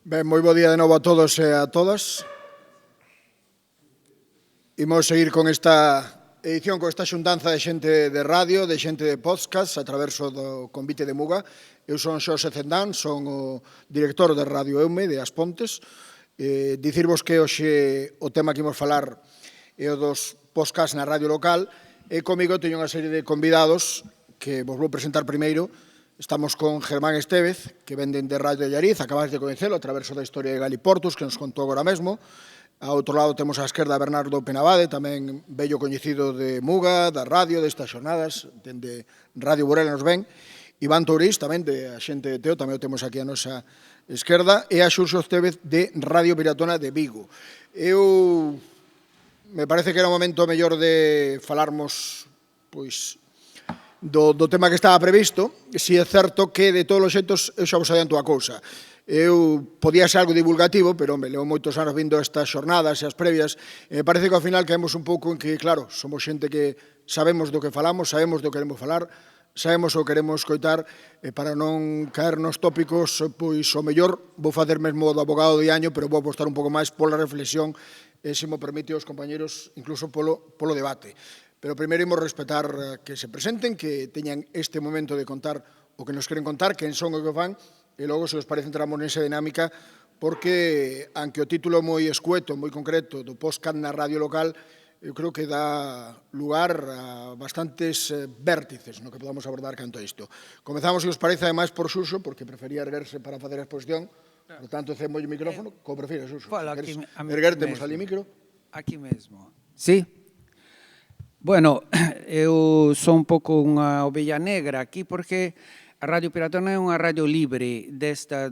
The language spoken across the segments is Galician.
Ben, moi bo día de novo a todos e a todas. Imos seguir con esta edición, con esta xuntanza de xente de radio, de xente de podcast, a traverso do convite de Muga. Eu son Xosé Cendán, son o director de Radio Eume, de As Pontes. Dicirvos que hoxe o tema que imos falar é o dos podcast na radio local, e comigo teño unha serie de convidados que vos vou presentar primeiro. Estamos con Germán Estévez, que venden de Radio Allariz, acabáis de coñecelo a traverso da historia de Galiportus, que nos contou agora mesmo. A outro lado temos á esquerda a Bernardo Penabade, tamén vello coñecido de Muga, da radio, destas xornadas, dende Radio Burela nos ven. Iván Tourís, tamén de a xente de Teo, tamén o temos aquí a nosa esquerda. E a Xurxo Estévez de Radio Piratona de Vigo. Me parece que era o momento mellor de falarmos, pois, do tema que estaba previsto. Si é certo que, de todos os xeitos, eu xa vos adianto a cousa. Eu podía ser algo divulgativo, pero, levo moitos anos vindo estas xornadas e as previas, e me parece que ao final caemos un pouco en que, claro, somos xente que sabemos do que falamos, sabemos do que queremos falar, sabemos o que queremos coitar, e para non caer nos tópicos, pois, o mellor, vou facer mesmo do abogado de año, pero vou apostar un pouco máis pola reflexión, e, se mo permite, os compañeros, incluso polo debate. Pero primeiro imos respetar que se presenten, que teñan este momento de contar o que nos queren contar, quen son o que fan, e logo, se os parece, entramos nesa dinámica, porque, aunque o título moi escueto, moi concreto, do podcast na radio local, eu creo que dá lugar a bastantes vértices no que podamos abordar canto a isto. Comezamos, se os parece, ademais, por Xurxo, porque prefería erguerse para facer a exposición, por tanto, cemo o micrófono, como prefires, Xurxo. Erguer, temos ali micro. Aquí mesmo. Sí? Bueno, eu son un pouco unha ovella negra aquí porque a Radio Piratona é unha radio libre,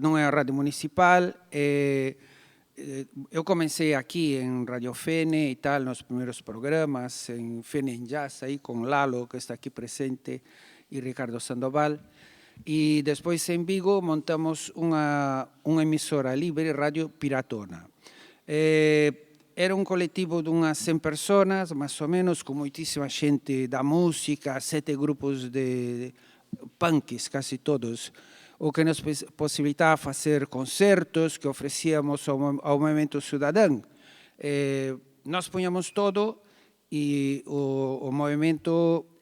non é a radio municipal. Eu comecei aquí en Radio Fene e tal, nos primeiros programas, en Fene en Jazz, aí con Lalo, que está aquí presente, e Ricardo Sandoval. E despois en Vigo montamos unha emisora libre, Radio Piratona. Era un colectivo de unhas 100 personas, máis ou menos, con moitísima xente da música, 7 grupos de punks, casi todos, o que nos posibilitaba facer concertos que ofrecíamos ao movimento cidadán. Nós poñamos todo e o movimento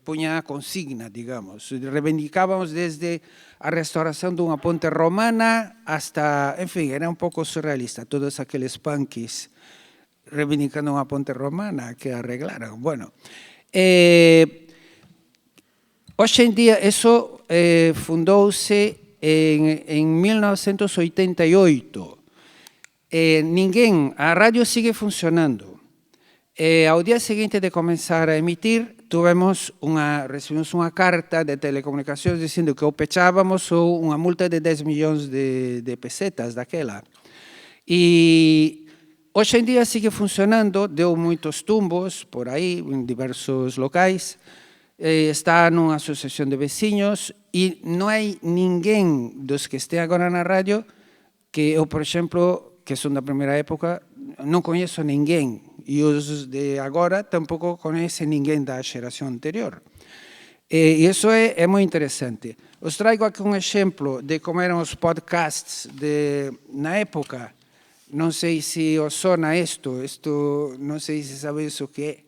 poña a consigna, digamos. Reivindicábamos desde a restauración dunha ponte romana hasta, en fin, era un pouco surrealista, todos aqueles punkies reivindicando unha ponte romana que arreglaran. Bueno, hoxe en día, eso fundouse en 1988. A radio sigue funcionando. Ao día seguinte de comenzar a emitir, recibimos unha carta de telecomunicacións dicindo que ou pechábamos ou unha multa de 10 millóns de pesetas daquela. E hoxe en día sigue funcionando, deu moitos tumbos por aí, en diversos locais, está nunha asociación de veciños e non hai ninguén dos que este agora na radio que eu, por exemplo, que son da primeira época, non coñezo ninguén, e os de agora tampouco coñecen ninguén da xeración anterior. E iso é moi interesante. Os traigo aquí un exemplo de como eran os podcasts na época. Non sei se os sona isto non sei se sabes o que é.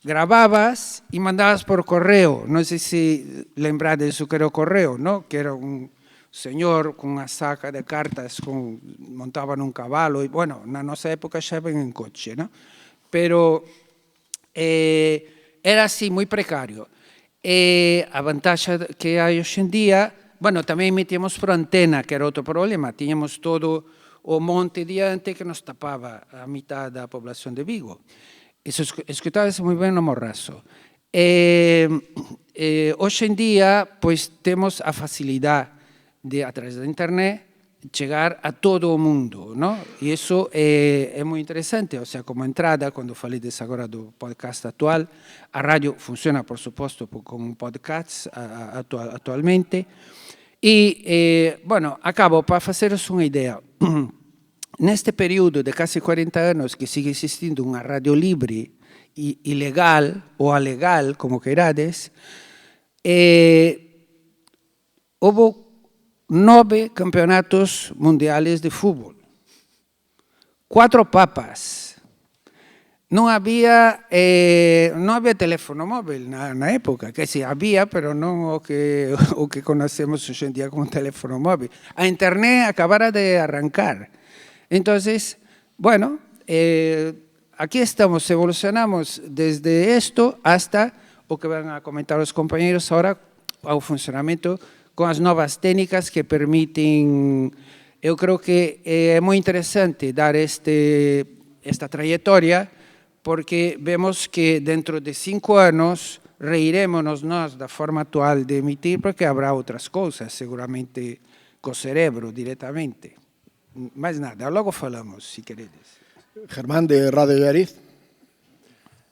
Gravabas e mandabas por correo. Non sei se lembrades o que era o correo, no? Que era un señor con unha saca de cartas, montaba nun cabalo, e, bueno, na nosa época xa ven en coche, no? Pero era así, moi precario. A vantaxe que hai hoxe en día, bueno, tamén metíamos por antena, que era outro problema, tiñamos todo o monte diante que nos tapaba a mitad da población de Vigo. Iso escutábase moi ben no Morrazo. Hoxe en día, pois, temos a facilidade de, a través da internet, chegar a todo o mundo, ¿no? E iso é moi interesante, o sea, como entrada, cando faledes agora do podcast actual, a radio funciona, por suposto, con podcast actualmente, e, bueno, acabo para faceros unha idea. Neste período de casi 40 anos que sigue existindo unha radio libre e ilegal, ou alegal, como queirades, houve 9 campeonatos mundiales de fútbol, 4 papas. Non había teléfono móvil na época, que si había, pero non o que conocemos hoxe en día como teléfono móvil. A internet acabara de arrancar. Entonces, bueno, aquí estamos, evolucionamos desde esto hasta o que van a comentar os compañeros ahora, ao funcionamento con as novas técnicas que permiten. Eu creo que é moi interesante dar esta trayectoria, porque vemos que dentro de 5 anos reirémonos nós da forma actual de emitir, porque habrá outras cousas, seguramente co cerebro directamente. Mais nada, logo falamos, se queredes. Germán, de Radio Allariz.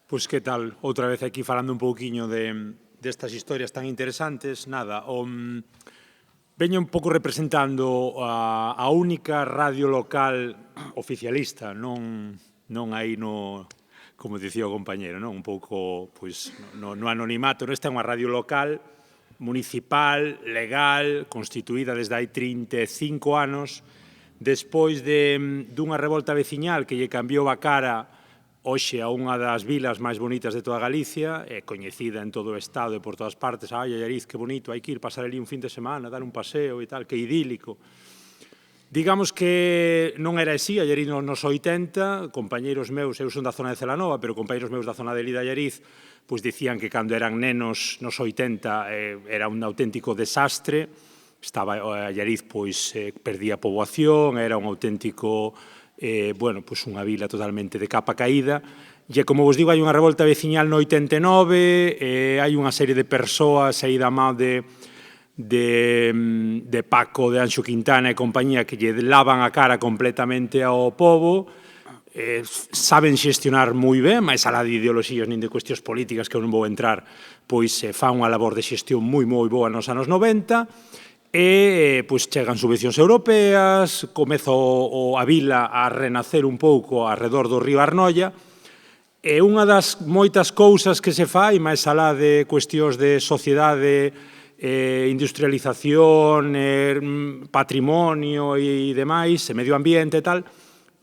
Pois que tal, outra vez aquí falando un pouquiño destas historias tan interesantes. Nada, veño un pouco representando a única radio local oficialista, non aí no, como dicía o compañero, non? Un pouco, pois, no anonimato. Esta é unha radio local, municipal, legal, constituída desde hai 35 anos, despois dunha revolta veciñal que lle cambiou a cara hoxe a unha das vilas máis bonitas de toda Galicia, coñecida en todo o Estado e por todas partes. Ai, Allariz, que bonito, hai que ir pasar ali un fin de semana, dar un paseo e tal, que idílico. Digamos que non era así, Allariz nos 80, compañeiros meus, eu son da zona de Celanova, pero compañeiros meus da zona de Allariz, pois dicían que cando eran nenos nos 80 era un auténtico desastre, estaba Allariz, pois perdía poboación, era un auténtico, bueno, pois unha vila totalmente de capa caída, e como vos digo, hai unha revolta veciñal no 89, hai unha serie de persoas aí da mão de Paco, de Anxo Quintana e compañía que lle lavan a cara completamente ao pobo, saben xestionar moi ben, máis alá de ideoloxías nin de cuestións políticas que eu non vou entrar, pois fan unha labor de xestión moi boa nos anos 90 e pois chegan subvencións europeas, comeza a vila a renacer un pouco arredor do río Arnoia, e unha das moitas cousas que se fai, máis alá de cuestións de sociedade, industrialización, patrimonio e demais, medio ambiente e tal,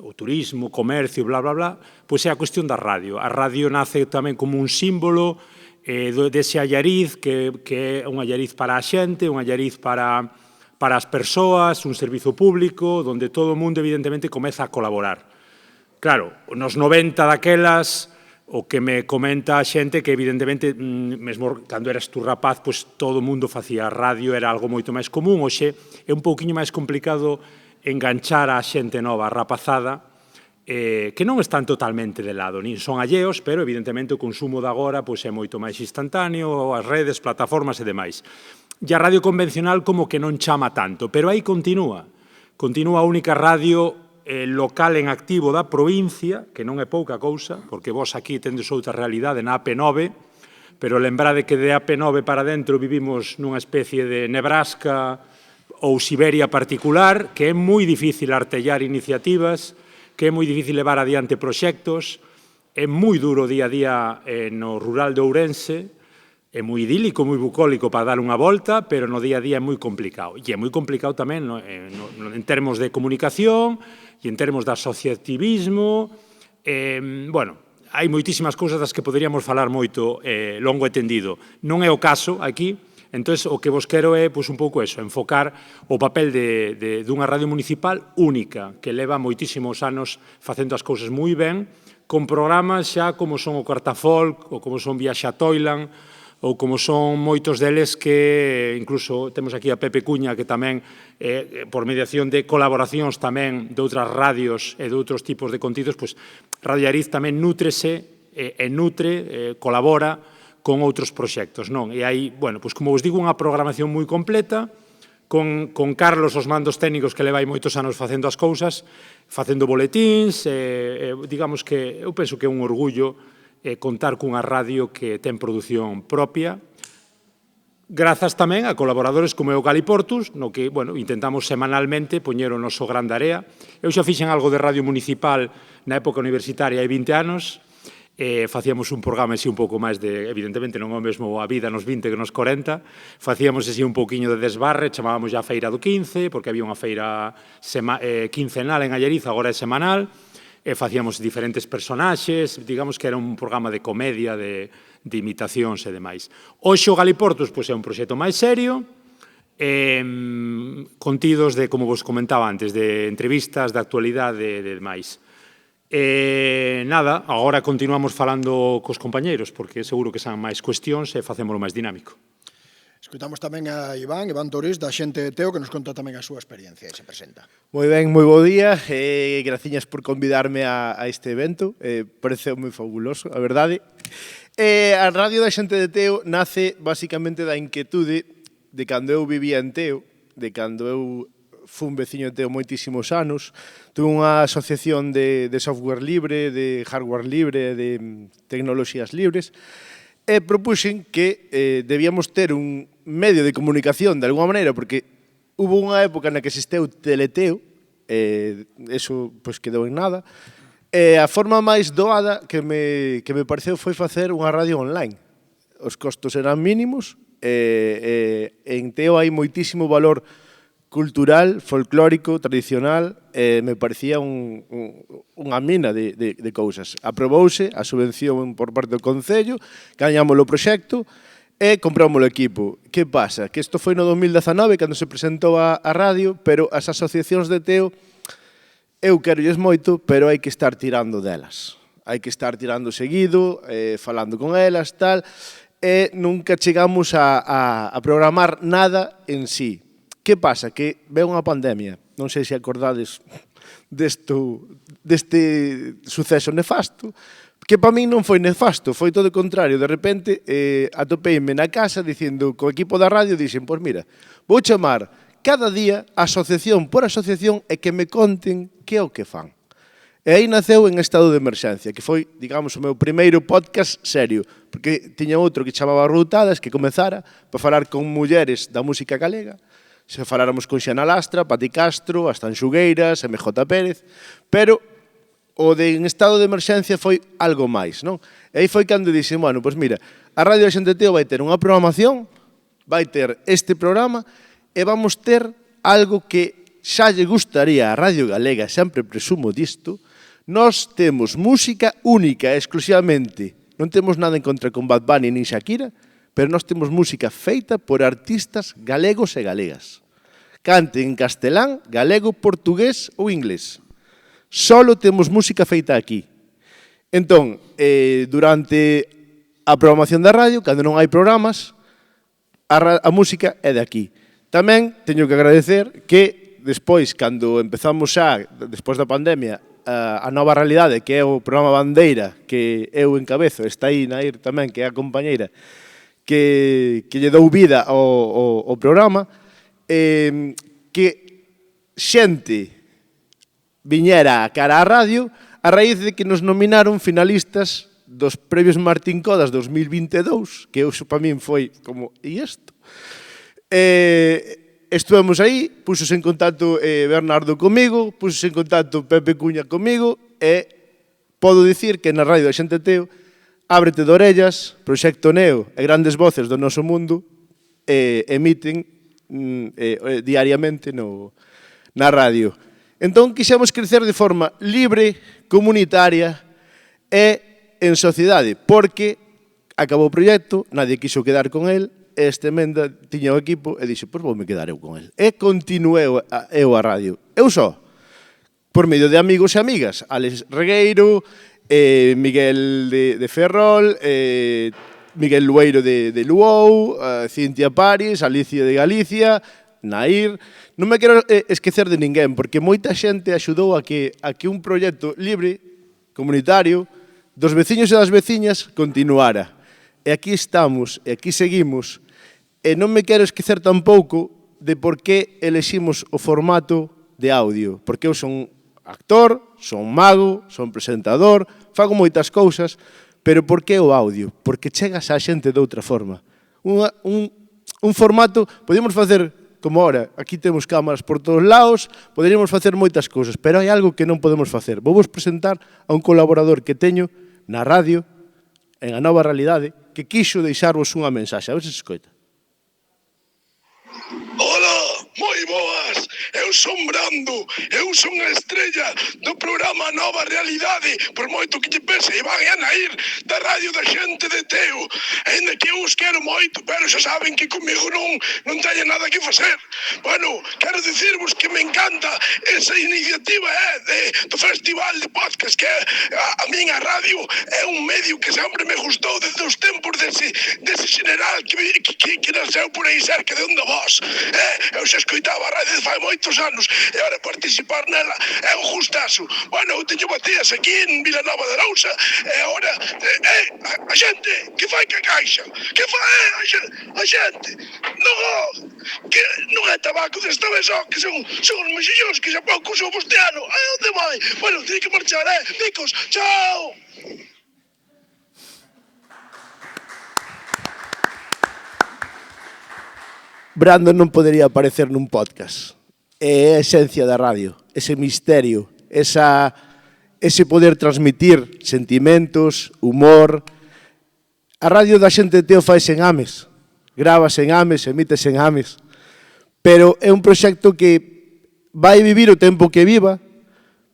o turismo, comercio, bla, bla, bla, pois é a cuestión da radio. A radio nace tamén como un símbolo dese Allariz, que é un Allariz para a xente, un Allariz para as persoas, un servizo público, onde todo o mundo, evidentemente, comeza a colaborar. Claro, nos 90 daquelas, o que me comenta a xente que, evidentemente, mesmo cando eras tú rapaz, pois todo o mundo facía radio, era algo moito máis común. Hoxe é un pouquiño máis complicado enganchar a xente nova, a rapazada, que non están totalmente de lado, nin son alleos, pero, evidentemente, o consumo de agora pois é moito máis instantáneo, as redes, plataformas e demais. E a radio convencional como que non chama tanto, pero aí continúa a única radio local en activo da provincia, que non é pouca cousa, porque vos aquí tendes outra realidade na AP9, pero lembrade que de AP9 para dentro vivimos nunha especie de Nebraska ou Siberia particular, que é moi difícil artellar iniciativas, que é moi difícil levar adiante proxectos, é moi duro día a día no rural de Ourense, é moi idílico, moi bucólico para dar unha volta, pero no día a día é moi complicado. E é moi complicado tamén en termos de comunicación e en termos de asociativismo. Bueno, hai moitísimas cousas das que poderíamos falar moito longo e tendido. Non é o caso aquí, entón o que vos quero é un pouco eso, enfocar o papel dunha radio municipal única, que leva moitísimos anos facendo as cousas moi ben, con programas xa como son o Cortafolk, ou como son Viaxe a Toilan, ou como son moitos deles que incluso temos aquí a Pepe Cuña, que tamén, por mediación de colaboracións tamén de outras radios e de outros tipos de contidos, pois Radio Allariz tamén nútrese e nutre, colabora con outros proxectos, non? E hai, bueno, pois como vos digo, unha programación moi completa, con Carlos os mandos técnicos que levai moitos anos facendo as cousas, facendo boletíns, digamos que eu penso que é un orgullo contar cunha radio que ten produción propia, grazas tamén a colaboradores como é o Galiportus, no que, bueno, intentamos semanalmente poñer o noso gran area. Eu xa fixen algo de radio municipal na época universitaria hai 20 anos, facíamos un programa así un pouco máis de, evidentemente non é o mesmo a vida nos 20 que nos 40, facíamos así un pouquiño de desbarre, chamábamos ya a feira do 15, porque había unha feira quincenal en Allariz, agora é semanal, facíamos diferentes personaxes, digamos que era un programa de comedia, de imitacións e demais. Hoxe o Galiportos é un proxecto máis serio, contidos de, como vos comentaba antes, de entrevistas, de actualidade e demais. Nada, agora continuamos falando cos compañeiros, porque seguro que son máis cuestións e facémolo máis dinámico. Escutamos tamén a Iván Torís, da Xente de Teo, que nos conta tamén a súa experiencia e se presenta. Moi ben, moi bo día, graciñas por convidarme a este evento, parece moi fabuloso, a verdade. A Radio da Xente de Teo nace basicamente da inquietude de cando eu vivía en Teo, de cando eu fui un veciño de Teo moitísimos anos, tuve unha asociación de software libre, de hardware libre, de tecnoloxías libres, e propuxen que debíamos ter un medio de comunicación de alguma maneira, porque hubo unha época na que existeu Teleteo, eso quedou en nada, e a forma máis doada que me pareceu foi facer unha radio online. Os costos eran mínimos, en Teo hai moitísimo valor cultural, folclórico, tradicional, me parecía unha mina de cousas. Aprobouse a subvención por parte do Concello, gañamos o proxecto e compramos o equipo. Que pasa? Que isto foi no 2019, cando se presentou a radio, pero as asociacións de Teo, eu querolles moito, pero hai que estar tirando delas. Hai que estar tirando seguido, falando con elas, tal, e nunca chegamos a programar nada en sí. Que pasa? Que veo unha pandemia, non sei se acordades deste suceso nefasto, que para min non foi nefasto, foi todo o contrario. De repente, atopeime na casa dicindo, co equipo da radio, dixen, pois mira, vou chamar cada día asociación por asociación e que me conten que é o que fan. E aí naceu En Estado de Emerxencia, que foi, digamos, o meu primeiro podcast serio, porque tiña outro que chamaba Routadas, que comezara para falar con mulleres da música galega. Se faláramos con Xana Lastra, Pati Castro, as Tanxugueiras, MJ Pérez, pero o de En Estado de Emerxencia foi algo máis, non? E aí foi cando dixen, bueno, pois mira, a Radio da Xente de Teo vai ter unha programación, vai ter este programa, e vamos ter algo que xa lle gustaría a Radio Galega, sempre presumo disto, nós temos música única, exclusivamente, non temos nada en contra con Bad Bunny nin Shakira, pero nós temos música feita por artistas galegos e galegas. Cante en castelán, galego, portugués ou inglés. Solo temos música feita aquí. Entón, durante a programación da radio, cando non hai programas, a música é de aquí. Tamén teño que agradecer que despois, cando empezamos xa, despois da pandemia, a nova realidade, que é o programa Bandeira, que eu encabezo, está aí Nair tamén, que é a compañeira, que lle dou vida ao programa, que xente viñera a cara á radio a raíz de que nos nominaron finalistas dos Premios Martín Codas 2022, que eso para min foi como, e isto? Estuvemos aí, puxos en contacto Bernardo comigo, puxos en contacto Pepe Cuña comigo, e podo dicir que na Radio da Xente Teo Ábrete de orellas, Proxecto Neo e Grandes Voces do Noso Mundo emiten diariamente na radio. Entón, quixemos crecer de forma libre, comunitaria e en sociedade, porque acabou o proxecto, nadie quiso quedar con el, e este Menda tiña o equipo e dixo, pois voume quedar eu con el. E continuei eu a radio. Eu só, por medio de amigos e amigas, Alex Regueiro, Miguel de Ferrol, Miguel Lueiro de Luou, Cintia Paris, Alicia de Galicia, Nair. Non me quero esquecer de ninguén, porque moita xente axudou a que un proxecto libre, comunitario, dos veciños e das veciñas continuara. E aquí estamos, e aquí seguimos, e non me quero esquecer tampouco de por que eleximos o formato de audio, porque eu son actor, son mago, son presentador, fago moitas cousas, pero por que o audio? Porque chegas á xente de outra forma. Un formato, podíamos facer como ahora, aquí temos cámaras por todos lados, poderíamos facer moitas cousas, pero hai algo que non podemos facer. Vou vos presentar a un colaborador que teño na radio, en A Nova Realidade, que quixo deixarvos unha mensaxe. A ver se se escoita. Hola, moi boas, eu son Brando, eu son a estrella do programa Nova Realidade, por moito que lle pese Iván e Anaír da radio da xente de Teo, ainda que eu os quero moito, pero xa saben que comigo non teñen nada que facer. Bueno, quero dicirvos que me encanta esa iniciativa do Festival de Podcast, que a miña radio é un medio que sempre me gustou desde os tempos dese general que nasceu por aí cerca de onde vos. Eu xa escoitaba a radio fai moitos anos e agora participar nela é un gustazo. Bueno, eu teño bateas aquí en Vilanova de Arousa e agora a xente que fai que a caixa, que fai a xente non é tabaco desta vez só, que son os mexillóns que xa pouco son busteano. Onde vai? Bueno, teño que marchar, Micos, chao. Brandon non podería aparecer nun podcast. É a esencia da radio, ese misterio, ese poder transmitir sentimentos, humor. A radio da xente de Teo faise en Ames, gravase en Ames, emítese en Ames, pero é un proxecto que vai vivir o tempo que viva,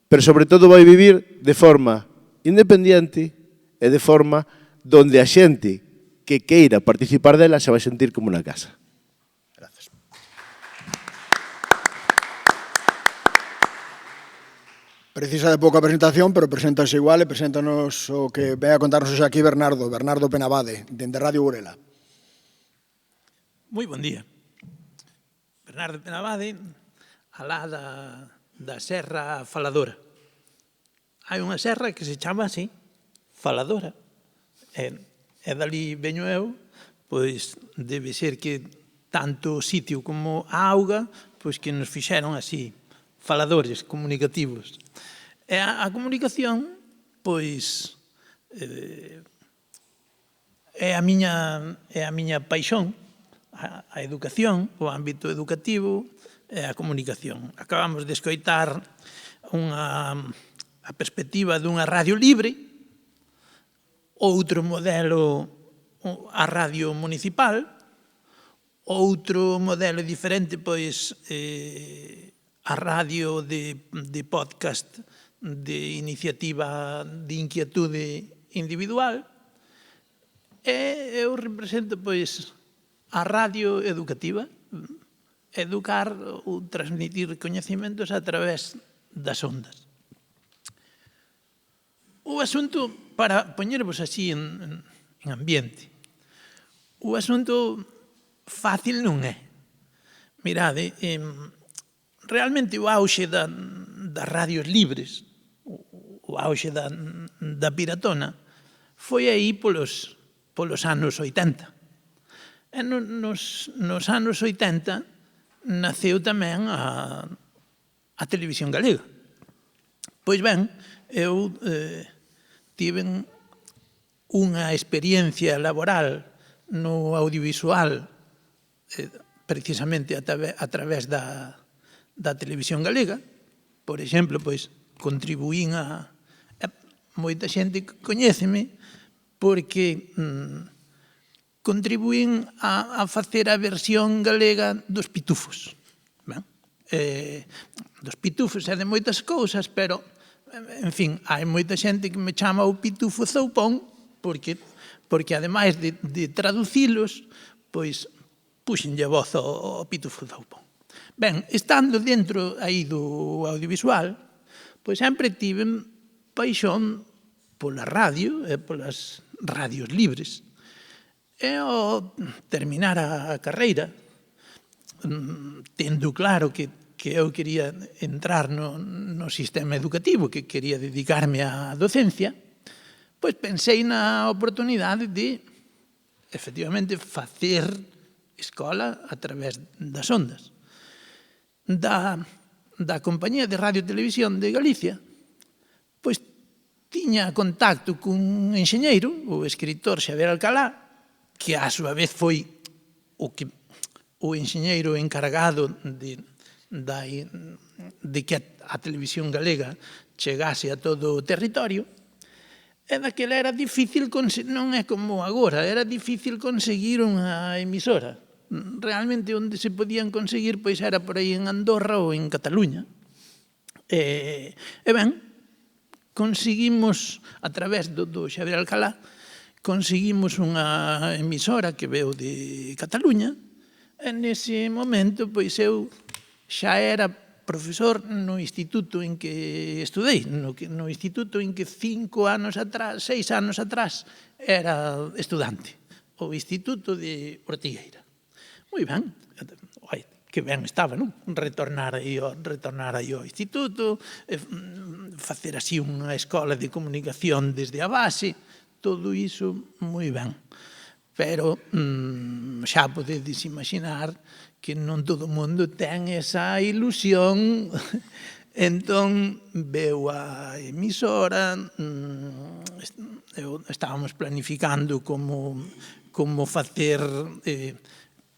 pero sobre todo vai vivir de forma independiente e de forma donde a xente que queira participar dela se vai sentir como na casa. Precisa de pouca presentación, pero preséntase igual e preséntanos o que vai a contarnos hoxe aquí Bernardo Penabade, dende Radio Burela. Moi bon día. Bernardo Penabade, alá da Serra Faladora. Hai unha serra que se chama así, Faladora. E dali veño eu, pois debe ser que tanto o sitio como a auga, pois que nos fixeron así, faladores comunicativos. E a comunicación, pois, é a miña paixón, a educación, o ámbito educativo e a comunicación. Acabamos de escoitar a perspectiva dunha radio libre, outro modelo a radio municipal, outro modelo diferente, pois, a radio de podcast de iniciativa de inquietude individual, e eu represento, pois, a radio educativa, educar ou transmitir coñecementos a través das ondas. O asunto, para poñervos así en ambiente, o asunto fácil non é. Mirade, realmente o auxe das radios libres, o auxe da piratona, foi aí polos anos 80. E nos anos 80 naceu tamén a televisión galega. Pois ben, eu tive unha experiencia laboral no audiovisual precisamente a través da televisión galega. Por exemplo, pois, contribuín moita xente coñéceme porque contribuín a facer a versión galega dos pitufos. Dos pitufos e de moitas cousas, pero, en fin, hai moita xente que me chama o pitufo zoupón porque ademais de traducilos, pois, puxenlle a voz ao pitufo zoupón. Ben, estando dentro aí do audiovisual, pois sempre tive paixón pola radio e polas radios libres. E ao terminar a carreira, tendo claro que eu quería entrar no sistema educativo, que quería dedicarme á docencia, pois pensei na oportunidade de, efectivamente, facer escola a través das ondas. Da Compañía de Radio e Televisión de Galicia, pois tiña contacto cun enxeñeiro, o escritor Xavier Alcalá, que a súa vez foi o enxeñeiro encargado de que a televisión galega chegase a todo o territorio, E daquela era difícil, non é como agora, era difícil conseguir unha emisora. Realmente onde se podían conseguir pois era por aí en Andorra ou en Cataluña. E ben, conseguimos, a través do Xavier Alcalá, conseguimos unha emisora que veu de Cataluña, e nese momento pois eu xa era profesor no instituto en que estudei, no instituto en que 6 anos atrás era estudante, o Instituto de Ortigueira. Moi ben, que ben estaba, non? Retornar aí ao instituto, facer así unha escola de comunicación desde a base, todo iso moi ben. Pero xa podedes imaginar que non todo o mundo ten esa ilusión. Entón, veu a emisora, estábamos planificando como facer,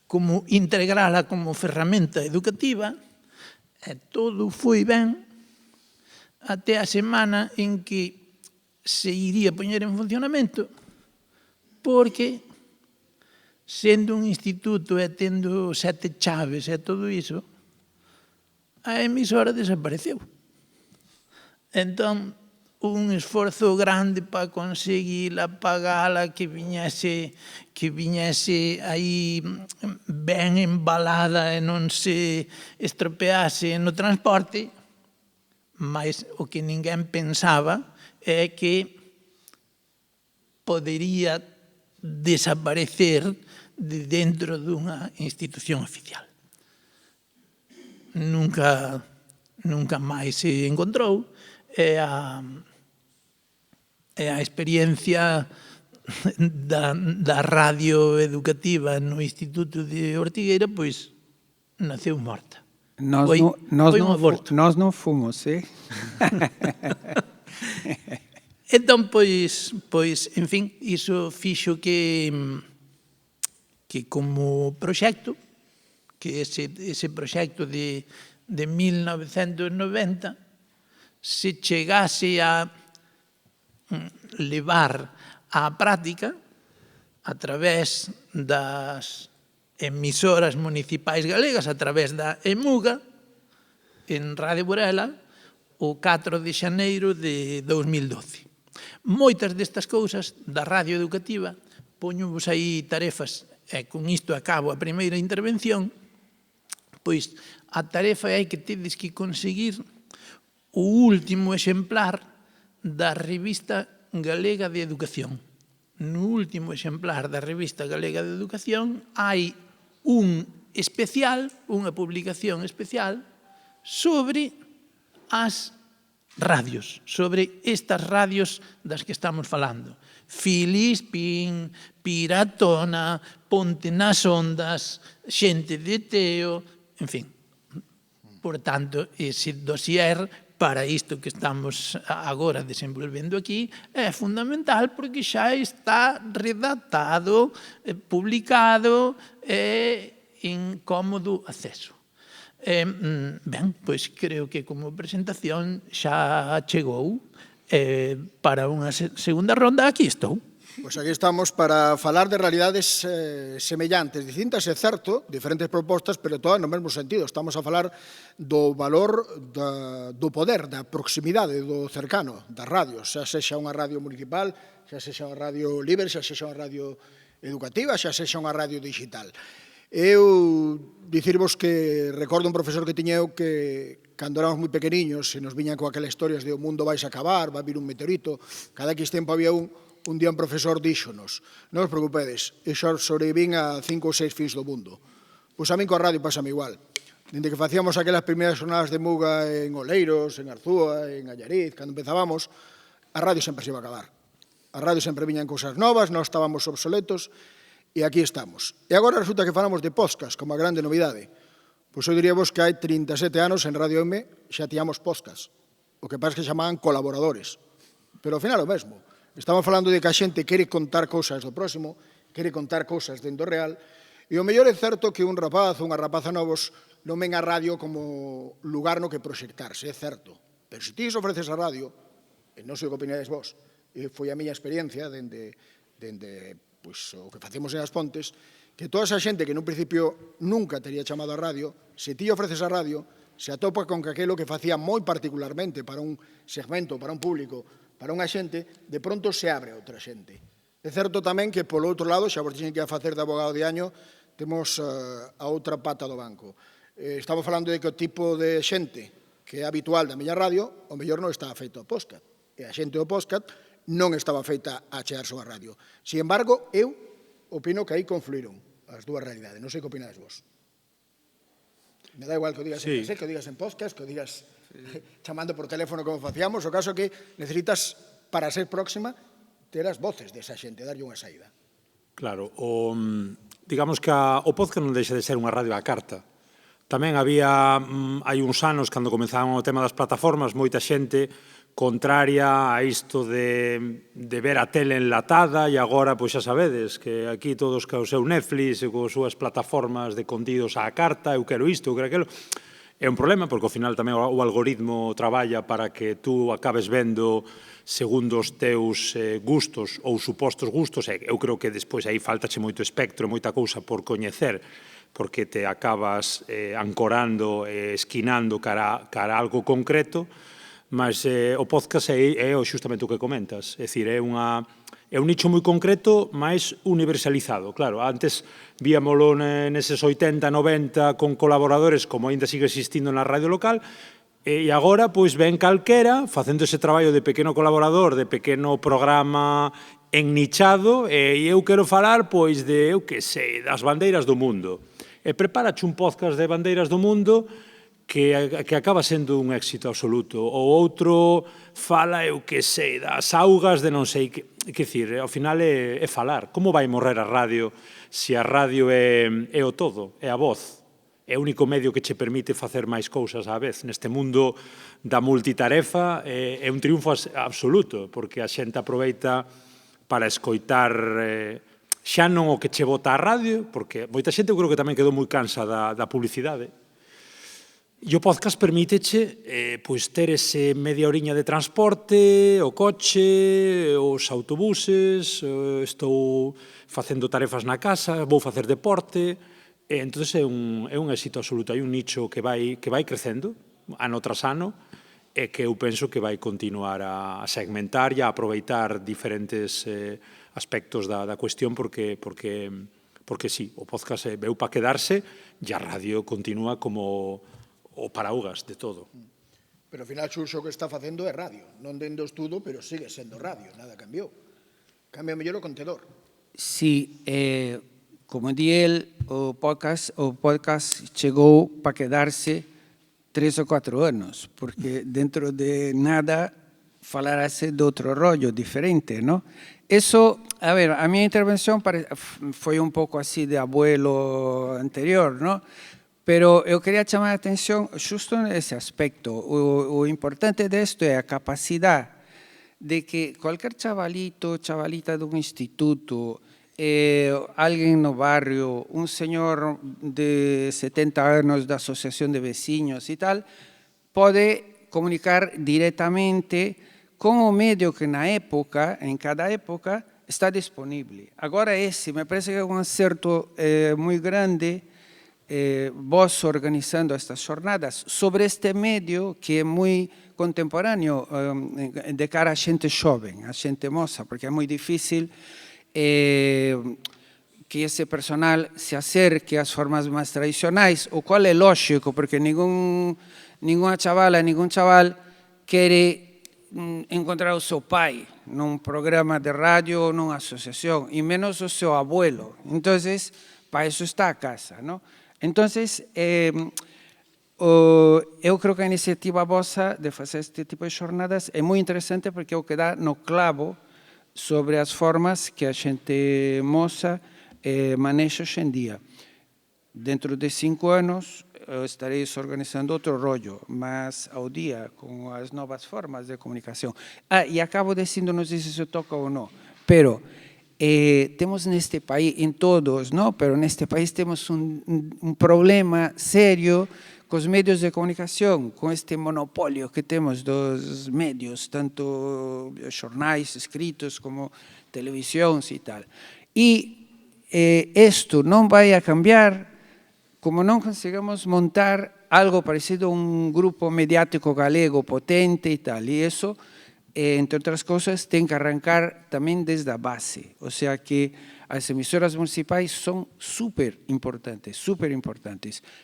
como integrala como ferramenta educativa, e todo foi ben até a semana en que se iría poñer en funcionamento, porque sendo un instituto e tendo 7 chaves e todo iso, a emisora desapareceu. Entón, un esforzo grande para conseguila, pagala, que viñese aí ben embalada e non se estropease no transporte, mas o que ninguén pensaba é que podería desaparecer de dentro dunha institución oficial. Nunca máis se encontrou, e a experiencia da radio educativa no Instituto de Ortigueira, pois, naceu morta. Foi un aborto. Nós non fomos, Entón, pois, en fin, iso fixo que como proxecto, que ese proxecto de 1990 se chegase a levar á práctica a través das emisoras municipais galegas, a través da EMUGA, en Radio Burela, o 4 de xaneiro de 2012. Moitas destas cousas da radio educativa, poñovos aí tarefas, e con isto acabo a primeira intervención, pois a tarefa é que tedes que conseguir o último exemplar da Revista Galega de Educación. No último exemplar da Revista Galega de Educación hai un especial, unha publicación especial, sobre as radios, sobre estas radios das que estamos falando. Filispín, Piratona, Ponte nas Ondas, Xente de Teo, en fin. Por tanto, ese dossier para isto que estamos agora desenvolvendo aquí é fundamental porque xa está redactado, publicado e en cómodo acceso. Ben, pois creo que como presentación xa chegou. Para unha segunda ronda, aquí estou. Pois aquí estamos para falar de realidades semellantes, distintas, é certo, diferentes propostas, pero todas no mesmo sentido. Estamos a falar do valor do poder, da proximidade, do cercano, das radios, xa sexa unha radio municipal, xa sexa unha radio libre, xa sexa unha radio educativa, xa sexa unha radio digital. Eu dicirvos que recordo un profesor que tiña eu que cando éramos moi pequeniños e nos viñan con aquelas historias de o mundo vais a acabar, vai vir un meteorito, cada X tempo había un día un profesor díxonos, non os preocupedes, eu xa sobrevivín a 5 ou 6 fins do mundo. Pois a min coa radio pásame igual. Dende que facíamos aquelas primeiras jornadas de Muga en Oleiros, en Arzúa, en Allariz, cando empezábamos, a radio sempre se iba a acabar. A radio sempre viñan cousas novas, nós estábamos obsoletos, e aquí estamos. E agora resulta que falamos de podcast como a grande novidade. Pois eu diríamos que hai 37 anos en Radio M xa tiñamos podcast. O que pasa é que chamaban colaboradores. Pero ao final o mesmo. Estamos falando de que a xente quere contar cousas do próximo, quere contar cousas dentro real, e o mellor é certo que un rapaz ou unha rapaza novos non ven a radio como lugar no que proxectarse, é certo. Pero se ti ofreces a radio, e non sei o que opinades vos, foi a miña experiencia dende pois, o que facemos en As Pontes, que toda esa xente que nun principio nunca tería chamado a radio, se ti ofreces a radio, se atopa con que aquilo que facía moi particularmente para un segmento, para un público, para unha xente, de pronto se abre a outra xente. É certo tamén que, polo outro lado, xa vos dixen que a facer de abogado de año, temos a outra pata do banco. Estamos falando de que o tipo de xente que é habitual da miña radio, o mellor non estaba feito ao podcast. E a xente do podcast non estaba feita a chegarse á radio. Sin embargo, eu opino que aí confluíron as dúas realidades. Non sei que opinades vos. Me da igual que o digas en cassette, que o digas en podcast, que o digas chamando por teléfono como facíamos. O caso que necesitas, para ser próxima, ter as voces desa xente, darlle unha saída. Claro, digamos que o podcast non deixa de ser unha radio á carta. Tamén había, hai uns anos, cando comenzaban o tema das plataformas, moita xente contraria a isto de ver a tele enlatada, e agora, pois xa sabedes, que aquí todos co seu Netflix e coas súas plataformas de contidos á carta, eu quero isto, eu quero aquilo. É un problema, porque ao final tamén o algoritmo traballa para que tú acabes vendo segundo os teus gustos ou supostos gustos, e eu creo que despois aí faltache moito espectro e moita cousa por coñecer, porque te acabas ancorando, esquinando cara a algo concreto, mas o podcast é justamente o que comentas, é dicir, é un nicho moi concreto, mas universalizado. Claro, antes víamolo neses 80, 90 con colaboradores, como aínda sigue existindo na radio local, e agora, pois, ven calquera, facendo ese traballo de pequeno colaborador, de pequeno programa ennichado, e eu quero falar, pois, de, eu que sei, das bandeiras do mundo. E preparache un podcast de bandeiras do mundo que acaba sendo un éxito absoluto. O outro fala, eu que sei, das augas de non sei que... Que dicir, ao final é falar. Como vai morrer a radio se a radio é o todo, é a voz? É o único medio que che permite facer máis cousas á vez. Neste mundo da multitarefa é un triunfo absoluto, porque a xente aproveita para escoitar xa non o que che bota a radio, porque moita xente eu creo que tamén quedou moi cansa da publicidade. E o podcast permíteche pois, ter ese media horiña de transporte, o coche, os autobuses, estou facendo tarefas na casa, vou facer deporte, entón é un éxito absoluto. Hai un nicho que vai crecendo ano tras ano e que eu penso que vai continuar a segmentar e a aproveitar diferentes aspectos da cuestión porque sí, o podcast veu para quedarse e a radio continúa como o paraugas de todo. Pero ao final Xurxo o que está facendo é radio. Non dendo estudo, pero sigue sendo radio, nada cambiou. Cambia mellor o contedor. Sí, como di el, o podcast chegou para quedarse 3 ou 4 anos, porque dentro de nada falarase de outro rollo diferente, ¿no? Eso, a ver, a miña intervención foi un pouco así de abuelo anterior, ¿no? Pero eu quería chamar a atención xusto nesse aspecto. O importante desto é a capacidade de que cualquier chavalito, chavalita dun instituto, alguén no barrio, un señor de 70 anos da asociación de veciños e tal, pode comunicar directamente con o medio que na época, en cada época, está disponible. Agora esse, me parece que é un acerto moi grande, vos organizando estas jornadas sobre este medio que é moi contemporáneo de cara a xente xoven, a xente moza, porque é moi difícil que ese personal se acerque ás formas máis tradicionais, o cual é lóxico, porque ninguna chavala, ningún chaval quere encontrar o seu pai nun programa de radio ou nunha asociación, e menos o seu abuelo. Entón, para iso está a casa, non? Entonces, eu creo que a iniciativa vosa de facer este tipo de xornadas é moi interesante porque é o que dá no clavo sobre as formas que a xente moza manexa hoxe en día. Dentro de 5 anos estareis organizando outro rollo, mas ao día, con as novas formas de comunicación. E acabo dicindo, non sei se se toca ou non, pero temos neste país, en todos, ¿no? Pero neste país temos un problema serio cos medios de comunicación, con este monopolio que temos dos medios, tanto xornais escritos como televisións e tal. E isto non vai a cambiar como non consigamos montar algo parecido a un grupo mediático galego potente e tal. E iso, entre outras cousas, ten que arrancar tamén desde a base. O sea que as emisoras municipais son super importantes.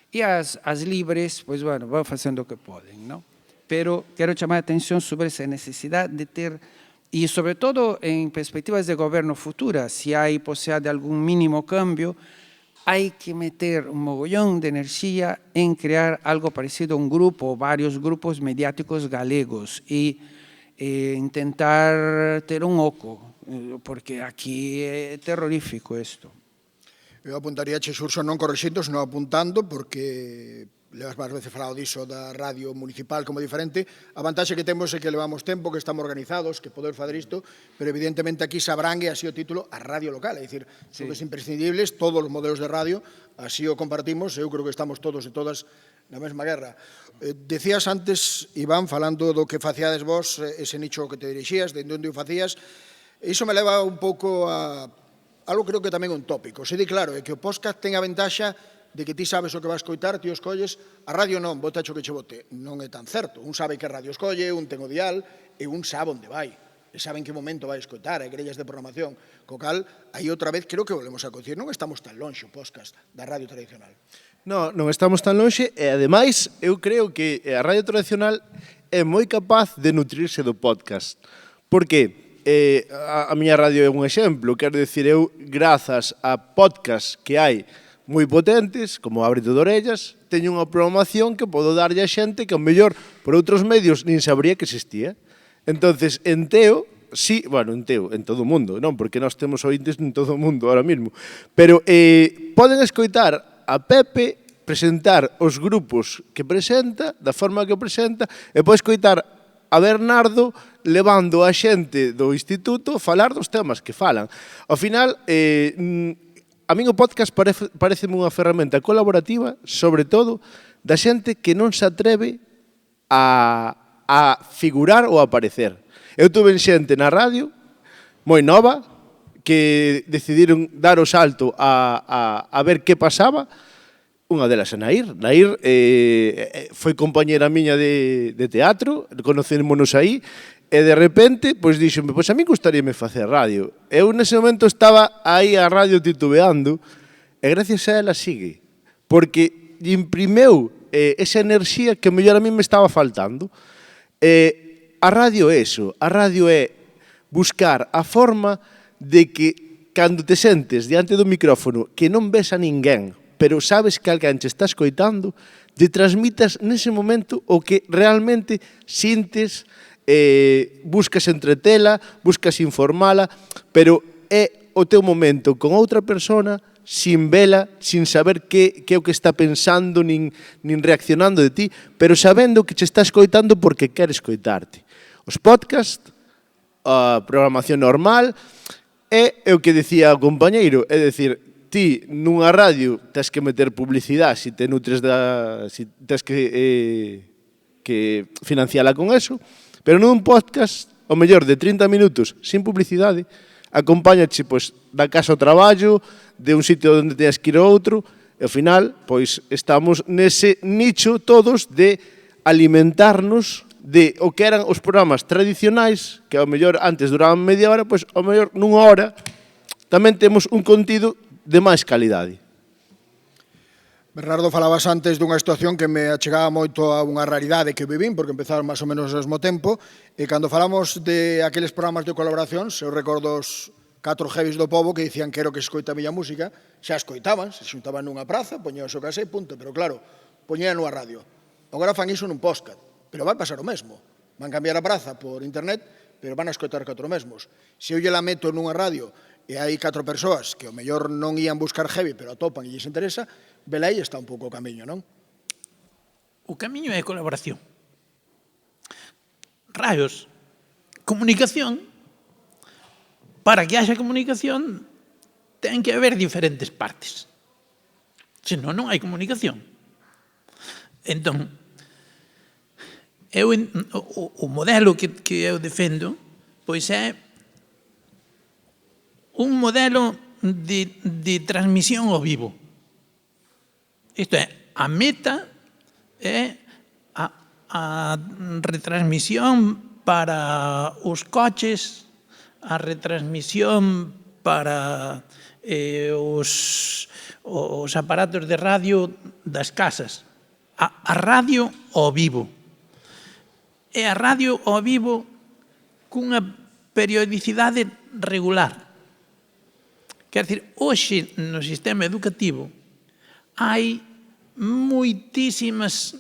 E as libres, pois, bueno, van facendo o que poden, non? Pero quero chamar a atención sobre esa necesidade de ter, e sobre todo en perspectivas de goberno futura, se hai posibilidade de algún mínimo cambio, hai que meter un mogollón de enerxía en crear algo parecido a un grupo, ou varios grupos mediáticos galegos, e intentar ter un oco, porque aquí é terrorífico isto. Eu apuntaría, Xurxo, non correxindo, senón apuntando, porque levas varias veces falado diso da radio municipal como diferente. A vantaxe que temos é que levamos tempo, que estamos organizados, que podemos fazer isto, pero evidentemente aquí se abrangue así o título a radio local, é dicir, son imprescindibles todos os modelos de radio, así o compartimos, eu creo que estamos todos e todas na mesma guerra. Decías antes, Iván, falando do que facíades vos, ese nicho que te dirixías, de onde o facías, iso me leva un pouco a algo creo que tamén un tópico. Se di claro, é que o podcast ten a ventaxa de que ti sabes o que vas coitar, ti o escolles, a radio non, bota o que che bote. Non é tan certo. Un sabe que radio escolle, un ten o dial, e un sabe onde vai. E sabe en que momento vai escoitar, hai grellas de programación. Co cal, aí outra vez creo que volvemos a coincidir. Non estamos tan longe o podcast da radio tradicional. Non estamos tan longe e, ademais, eu creo que a radio tradicional é moi capaz de nutrirse do podcast. Por que? A miña radio é un exemplo, quero dicir, eu, grazas a podcast que hai moi potentes, como Ábrete de Orellas, teño unha programación que podo darlle a xente que, ao mellor, por outros medios, nin sabría que existía. Entonces, en Teo, sí, bueno, en Teo, en todo o mundo, non, porque nós temos ointes en todo o mundo ahora mismo, pero poden escoitar a Pepe presentar os grupos que presenta, da forma que o presenta, e pode escoitar a Bernardo levando a xente do instituto falar dos temas que falan. Ao final, a min o podcast pareceme unha ferramenta colaborativa, sobre todo, da xente que non se atreve a figurar ou a aparecer. Eu tuve xente na radio, moi nova, que decidiron dar o salto a ver que pasaba. Unha delas é Nair. Nair foi compañera miña de teatro, conocémonos aí, e de repente, pois díxome, pois a mí gustaríame facer radio. Eu nese momento estaba aí a radio titubeando, e gracias a ela sigue, porque imprimeu esa enerxía que mellor a mí me estaba faltando. A radio é eso, a radio é buscar a forma de que cando te sentes diante do micrófono que non ves a ninguén, pero sabes que alguén te está escoitando, te transmitas nese momento o que realmente sintes, buscas entretela, buscas informala, pero é o teu momento con outra persona, sin vela, sin saber que é o que está pensando, nin reaccionando de ti, pero sabendo que te está escoitando porque quere escoitarte. Os podcast, a programación normal, é o que decía o compañeiro, é dicir, ti nunha radio tens que meter publicidade se te nutres se tens que financiala con eso, pero nun podcast, o mellor de 30 minutos sin publicidade, acompáñache pois da casa ao traballo, de un sitio onde teas que ir a outro, e ao final pois estamos nese nicho todos de alimentarnos de o que eran os programas tradicionais, que ao mellor antes duraban media hora, pois ao mellor nunha hora tamén temos un contido de máis calidade. Bernardo, falabas antes dunha situación que me achegaba moito a unha raridade que vivín, porque empezaron máis ou menos ao mesmo tempo, e cando falamos de aqueles programas de colaboración, eu recordo os 4 heavies do pobo que dicían quero que escoita a miña música, xa escoitaban, se xuntaban nunha praza, poñían o seu casé, punto, pero claro, poñían nunha radio. Agora fan iso nun podcast, pero vai pasar o mesmo. Van cambiar a praza por internet, pero van a escoitar 4 mesmos. Se eu lle la meto nunha radio e hai 4 persoas que ao mellor non ían buscar heavy, pero atopan e lles interesa, vela aí está un pouco o camiño, non? O camiño é colaboración. Rayos, comunicación. Para que haxa comunicación, ten que haber diferentes partes. Senón non hai comunicación. Entón, o modelo que eu defendo pois é un modelo de transmisión ao vivo. Isto é, a meta é a retransmisión para os coches, a retransmisión para os aparatos de radio das casas. A radio ao vivo. E a radio ao vivo cunha periodicidade regular. Quer dizer, hoxe no sistema educativo hai moitísimas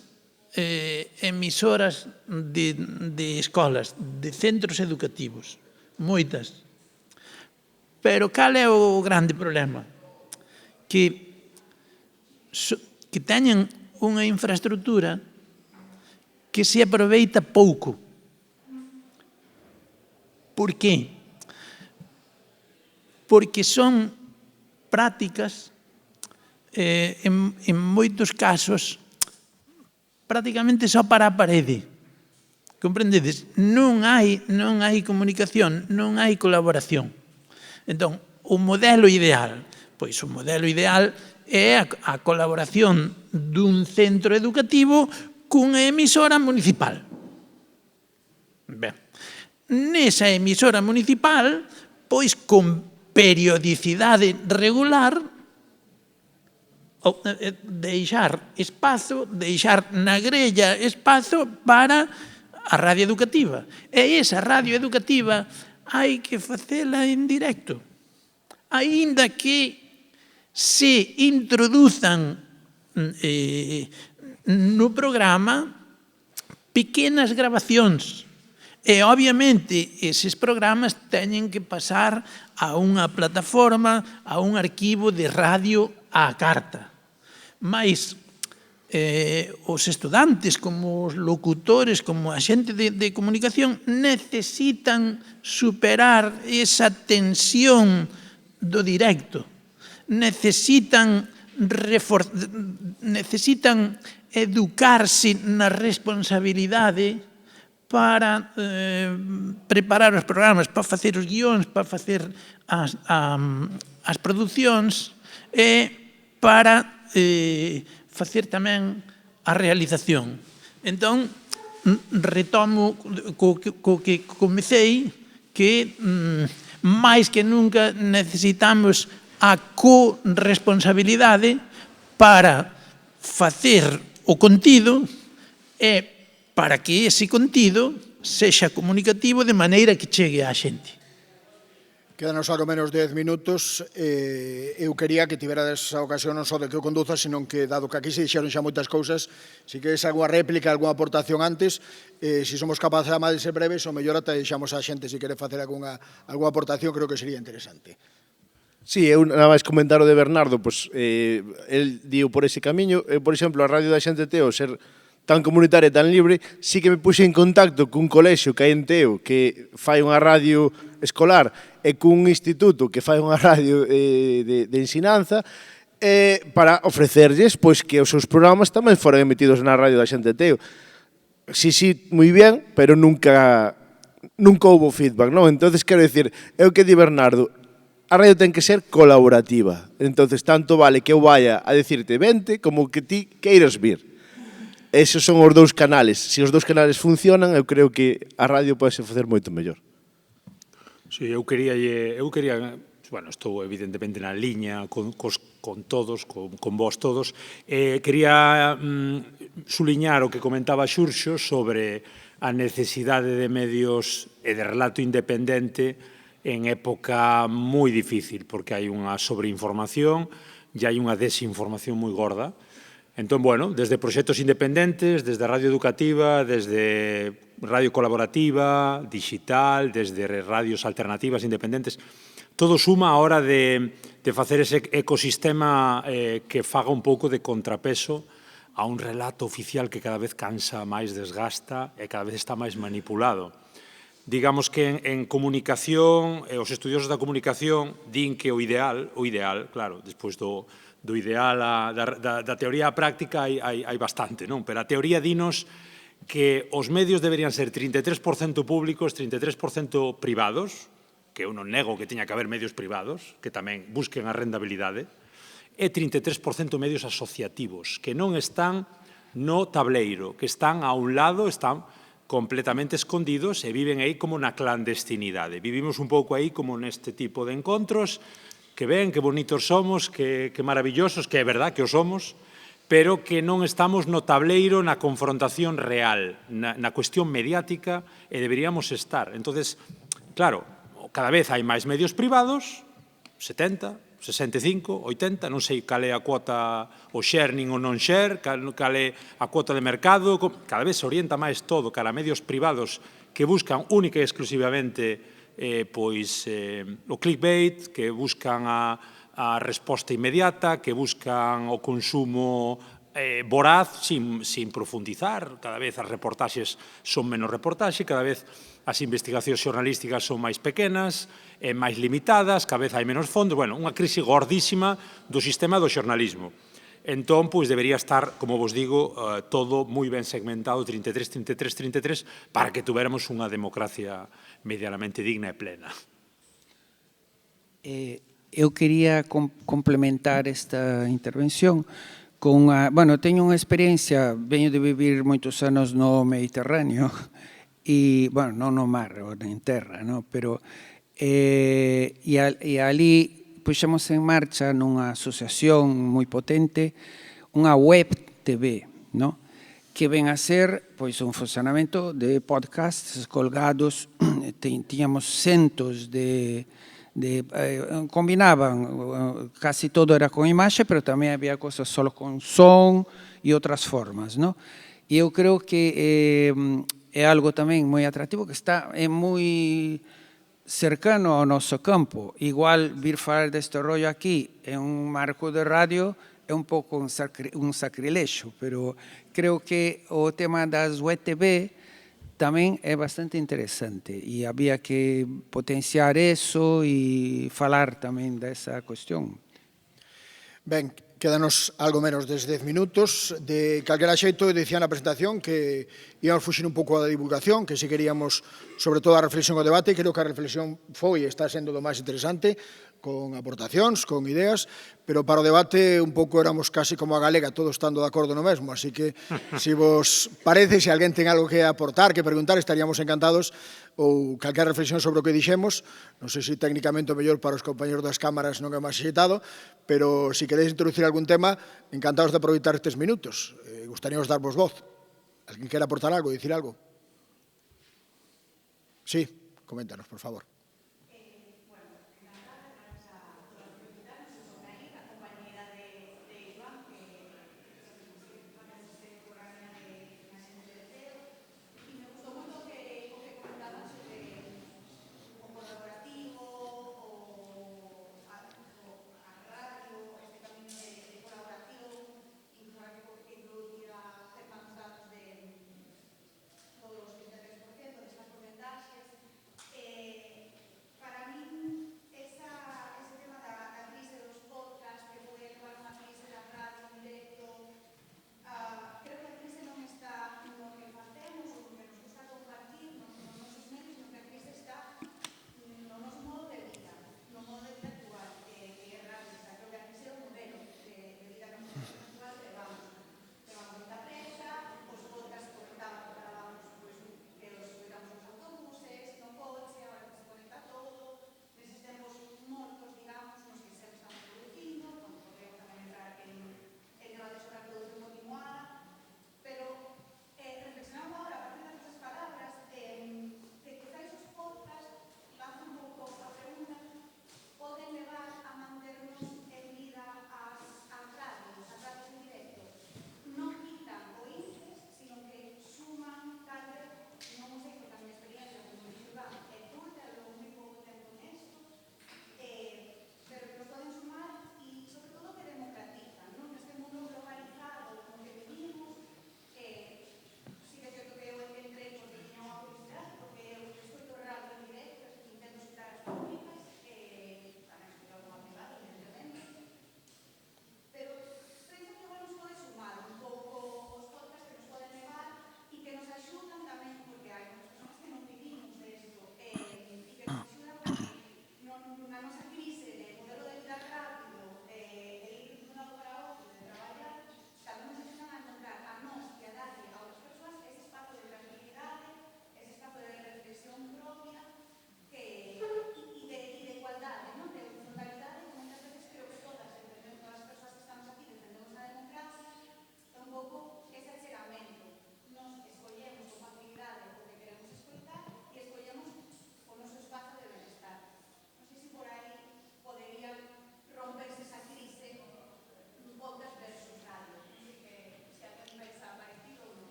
emisoras de escolas, de centros educativos, moitas. Pero cal é o grande problema? Que teñen unha infraestructura que se aproveita pouco. Por qué? Porque son prácticas, en moitos casos, prácticamente só para a parede. Comprendedes? Non hai comunicación, non hai colaboración. Entón, o modelo ideal, pois o modelo ideal é a colaboración dun centro educativo cunha emisora municipal. Ben, nesa emisora municipal, pois con periodicidade regular, deixar espazo, deixar na grella espazo para a radio educativa. E esa radio educativa hai que facela en directo. Aínda que se introduzan no programa pequenas grabacións. E, obviamente, eses programas teñen que pasar a unha plataforma, a un arquivo de radio á carta. Mais os estudantes, como os locutores, como a xente de comunicación, necesitan superar esa tensión do directo. Necesitan educarse na responsabilidade para preparar os programas, para facer os guións, para facer as producións e para facer tamén a realización. Entón, retomo co que comecei, que máis que nunca necesitamos a corresponsabilidade para facer o contido e para que ese contido sexa comunicativo de maneira que chegue á xente. Quédanos algo menos 10 minutos. Eu quería que tiverades esa ocasión non só de que o conduza, senón que, dado que aquí se dixeron xa moitas cousas, se queres algunha réplica, algunha aportación antes, se somos capaces de ser breves, o mellor ata deixamos a xente se quere facer algunha aportación, creo que sería interesante. Sí, eu nada máis comentar o de Bernardo, pois, el dio por ese camiño. Por exemplo, a radio da xente Teo, ser tan comunitaria e tan libre, sí que me puxe en contacto cun colexio que hai en Teo que fai unha radio escolar e cun instituto que fai unha radio de ensinanza para ofrecerlles pois que os seus programas tamén foran emitidos na radio da xente Teo. Sí, moi bien, pero nunca houbo feedback, non? Entonces, quero dicir, eu que di Bernardo, a radio ten que ser colaborativa. Entonces, tanto vale que eu vaya a decirte vente como que ti queiras vir. Esos son os dous canales. Se os dous canales funcionan, eu creo que a radio pode facer moito mellor. Sí, eu quería, bueno, estou evidentemente na liña con todos, con vos todos. Quería suliñar o que comentaba Xurxo sobre a necesidade de medios e de relato independente en época moi difícil, porque hai unha sobreinformación e hai unha desinformación moi gorda. Entón, bueno, desde proxectos independentes, desde radio educativa, desde radio colaborativa, digital, desde radios alternativas independentes, todo suma a hora de facer ese ecosistema que faga un pouco de contrapeso a un relato oficial que cada vez cansa máis, desgasta e cada vez está máis manipulado. Digamos que en comunicación, os estudiosos da comunicación din que o ideal, claro, despois do ideal da teoría á práctica hai bastante, non? Pero a teoría dinos que os medios deberían ser 33% públicos, 33% privados, que eu non nego que teña que haber medios privados, que tamén busquen a rendabilidade, e 33% medios asociativos, que non están no tableiro, que están a un lado, están completamente escondidos e viven aí como na clandestinidade. Vivimos un pouco aí como neste tipo de encontros, que ven, que bonitos somos, que maravillosos, que é verdad que o somos, pero que non estamos no tableiro, na confrontación real, na cuestión mediática, e deberíamos estar. Entonces, claro, cada vez hai máis medios privados, 70, 65, 80, non sei cal é a cuota, o share nin o non share, cal é a cuota de mercado, cada vez se orienta máis todo cara a medios privados que buscan única e exclusivamente o clickbait, que buscan a resposta inmediata, que buscan o consumo voraz sin profundizar. Cada vez as reportaxes son menos reportaxe, cada vez as investigacións xornalísticas son máis pequenas, máis limitadas, cada vez hai menos fondos. Bueno, unha crise gordísima do sistema do xornalismo. Entón, pois, debería estar, como vos digo, todo moi ben segmentado, 33, 33, 33, para que tuviéramos unha democracia medianamente digna e plena. Eu quería complementar esta intervención con bueno, teño unha experiencia, veño de vivir moitos anos no Mediterráneo, e, bueno, non no mar, en terra, no? Pero, e ali puxemos en marcha nunha asociación moi potente unha web TV, no? Que ven a ser pois, un funcionamento de podcasts colgados, tiñamos centos combinaban, casi todo era con imaxe, pero tamén había cosas solo con son e outras formas, no? E eu creo que é algo tamén moi atractivo, que é moi cercano ao noso campo. Igual vir falar deste rollo aquí en un marco de radio é un pouco un sacrilexo, pero creo que o tema das web TV tamén é bastante interesante e había que potenciar eso e falar tamén desa cuestión. Ben, quédanos algo menos de 10 minutos. De calquera xeito, dicía na presentación que íamos fuxir un pouco da divulgación, que se queríamos, sobre todo, a reflexión e o debate. Creo que a reflexión foi e está sendo do máis interesante, con aportacións, con ideas, pero para o debate un pouco éramos casi como a galega, todos estando de acordo no mesmo, así que, se vos parece, se alguén ten algo que aportar, que preguntar, estaríamos encantados, ou calquera reflexión sobre o que dixemos, non sei se técnicamente o mellor para os compañeros das cámaras non é máis axitado, pero se queréis introducir algún tema, encantados de aproveitar estes minutos. Gustaríamos darvos voz. Alguén quere aportar algo, dicir algo? Sí, coméntanos, por favor.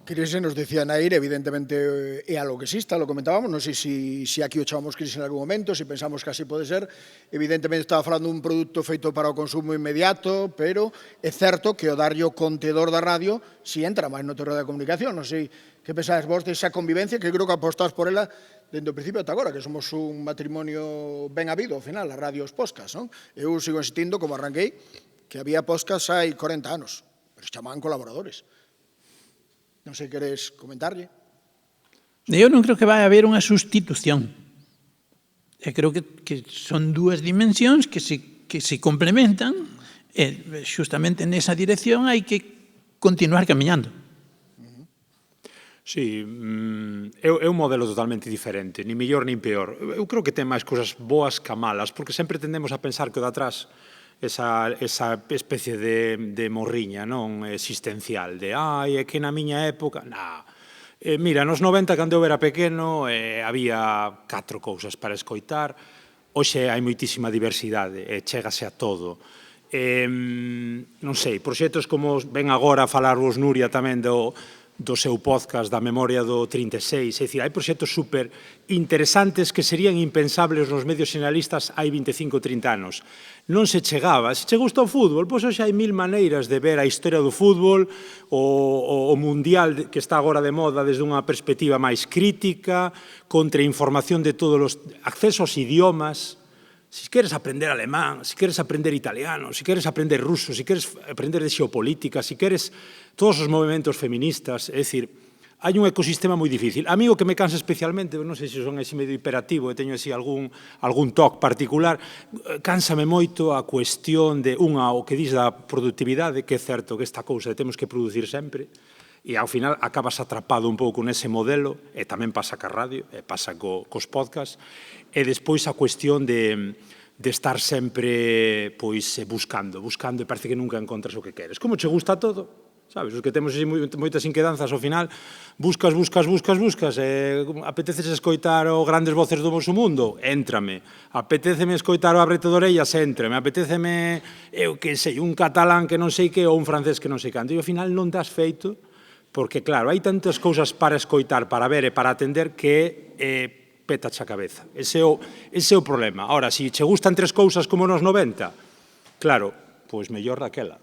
Crise nos decía Nair, evidentemente é algo que exista, lo comentábamos, non sei se aquí o chamamos crise en algún momento, se pensamos que así pode ser, evidentemente estaba falando dun produto feito para o consumo inmediato, pero é certo que o darlle o contedor da radio si entra máis no terreno da comunicación, non sei que pensades vos desa convivencia, que creo que apostás por ela dende o principio ata agora, que somos un matrimonio ben habido, ao final, a radio e os podcast, non? Eu sigo insistindo, como arranquei, que había podcast hai 40 anos, pero se chamaban colaboradores. Non sei, queres comentarlle? Eu non creo que vai haber unha sustitución. Eu creo que son dúas dimensións que se complementan e justamente nesa dirección hai que continuar camiñando. Sí, é un modelo totalmente diferente, ni mellor nin peor. Eu creo que ten máis cousas boas que malas, porque sempre tendemos a pensar que o de atrás esa especie de morriña non existencial, de é que na miña época... Mira, nos 90, cando eu era pequeno, había 4 cousas para escoitar. Hoxe hai moitísima diversidade, chégase a todo. Non sei, proxectos como ven agora a falarvos Nuria tamén do seu podcast da memoria do 36, é dicir, hai proxectos super interesantes que serían impensables nos medios xornalistas hai 25 ou 30 anos. Non se chegaba. Se che gusta o fútbol, pois hoxe hai 1000 maneiras de ver a historia do fútbol, o mundial que está agora de moda desde unha perspectiva máis crítica, contra información de todos os accesos aos idiomas. Si queres aprender alemán, si queres aprender italiano, si queres aprender ruso, si queres aprender de xeopolítica, si queres todos os movimentos feministas, é dicir, hai un ecosistema moi difícil. A mí o que me cansa especialmente, non sei se son así medio hiperactivo e teño así algún toque particular, cánsame moito a cuestión de o que dis da productividade, que é certo que esta cousa de temos que producir sempre, e ao final acabas atrapado un pouco nese modelo, e tamén pasa ca radio, e pasa cos podcasts, e despois a cuestión de estar sempre buscando, e parece que nunca encontras o que queres. Como che gusta todo? Sabes, os que temos moitas inquedanzas, ao final, buscas, apeteces escoitar o Grandes Voces do Voso Mundo, éntrame. Apetéceme escoitar o Ábrete de Orellas, éntrame. Apetéceme, eu que sei, un catalán que non sei que ou un francés que non sei canto. E ao final non das feito, porque, claro, hai tantas cousas para escoitar, para ver e para atender que pétache a cabeza. Ese é o problema. Ahora, se che gustan 3 cousas como nos 90, claro, pois mellor daquela.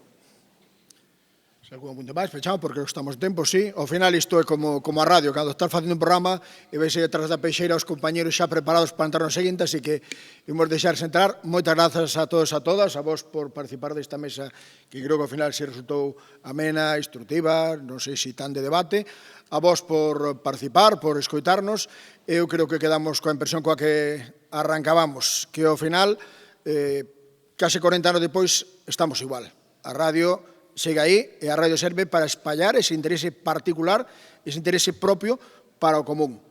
Algún punto máis, fechamos, porque estamos de tempo, sí. Ao final isto é como a radio, cando estás facendo un programa e vais detrás da peixeira os compañeros xa preparados para entrar no seguinte, así que imos deixarse entrar. Moitas grazas a todos e a todas, a vos por participar desta mesa, que creo que ao final se resultou amena, instructiva, non sei se tan de debate. A vos por participar, por escoitarnos. Eu creo que quedamos coa impresión coa que arrancábamos, que ao final, case 40 anos depois, estamos igual. A radio segue aí e a radio serve para espallar ese interese particular, ese interese propio para o común.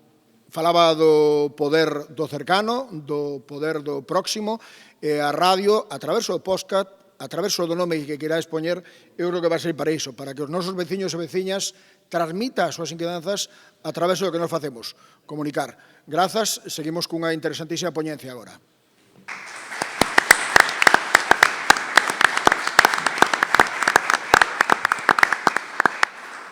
Falaba do poder do cercano, do poder do próximo, e a radio, a través do podcast, a través do nome que queráis poñer, eu creo que vai ser para iso, para que os nosos veciños e veciñas transmita as súas inquedanzas a través do que nos facemos, comunicar. Grazas, seguimos cunha interesantísima poñencia agora.